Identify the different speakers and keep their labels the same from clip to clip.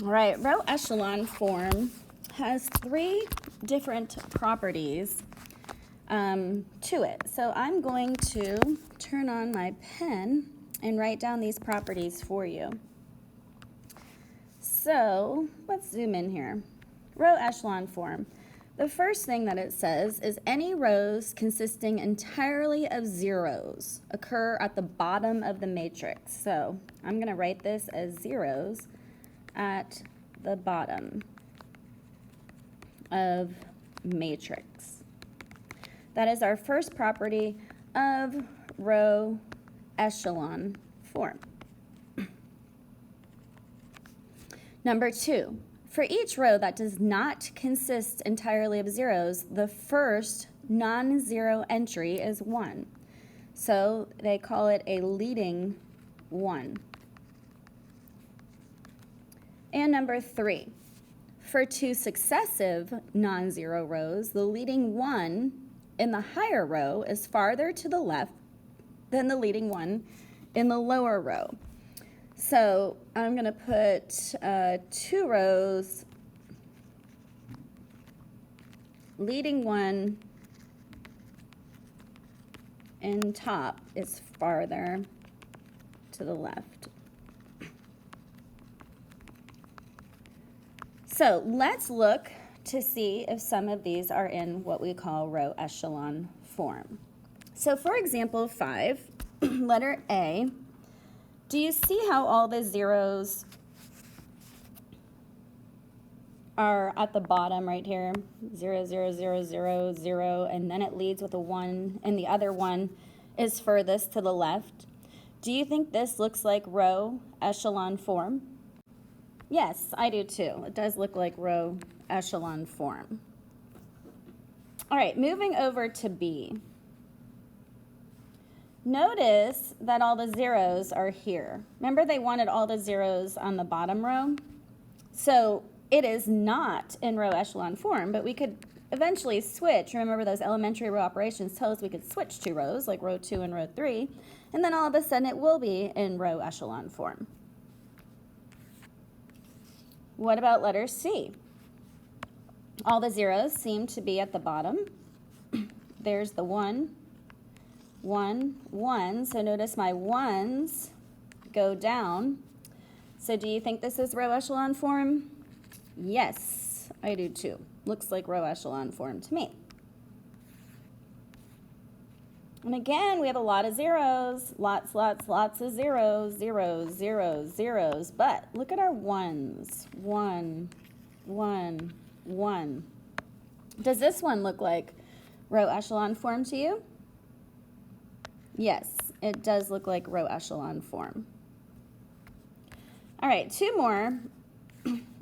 Speaker 1: All right, row echelon form has three different properties to it. So I'm going to turn on my pen and write down these properties for you. So let's zoom in here. Row echelon form. The first thing that it says is any rows consisting entirely of zeros occur at the bottom of the matrix. So I'm going to write this as zeros at the bottom of matrix. That is our first property of row echelon form. Number two, for each row that does not consist entirely of zeros, the first non-zero entry is 1. So they call it a leading 1. And number three, for two successive non-zero rows, the leading 1 in the higher row is farther to the left than the leading 1 in the lower row. So I'm going to put 2 rows, leading 1 in top is farther to the left. So let's look to see if some of these are in what we call row echelon form. So for example 5, letter A, do you see how all the zeros are at the bottom right here? 0, 0, 0, 0, 0, and then it leads with a 1, and the other one is furthest to the left. Do you think this looks like row echelon form? Yes, I do too. It does look like row echelon form. All right, moving over to B. Notice that all the zeros are here. Remember they wanted all the zeros on the bottom row? So it is not in row echelon form, but we could eventually switch. Remember those elementary row operations tell us we could switch 2 rows, like row 2 and row 3, and then all of a sudden it will be in row echelon form. What about letter C? All the zeros seem to be at the bottom. There's the 1, 1, 1. So notice my 1s go down. So do you think this is row echelon form? Yes, I do too. Looks like row echelon form to me. And again, we have a lot of zeros. Lots of zeros. Zeros, zeros, zeros. But look at our 1s. 1, 1, 1. Does this one look like row echelon form to you? Yes, it does look like row echelon form. All right, 2 more.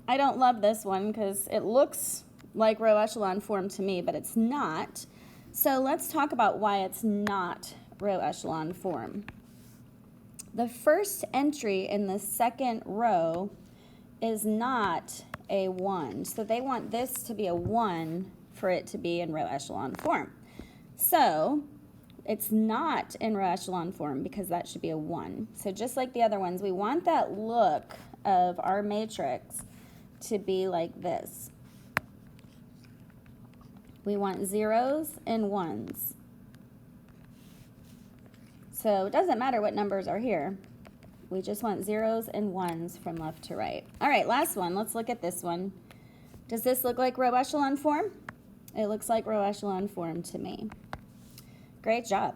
Speaker 1: I don't love this one because it looks like row echelon form to me, but it's not. So let's talk about why it's not row echelon form. The first entry in the second row is not a 1. So they want this to be a 1 for it to be in row echelon form. So it's not in row echelon form because that should be a 1. So just like the other ones, we want that look of our matrix to be like this. We want zeros and 1s. So it doesn't matter what numbers are here. We just want zeros and 1s from left to right. All right, last one. Let's look at this one. Does this look like row echelon form? It looks like row echelon form to me. Great job.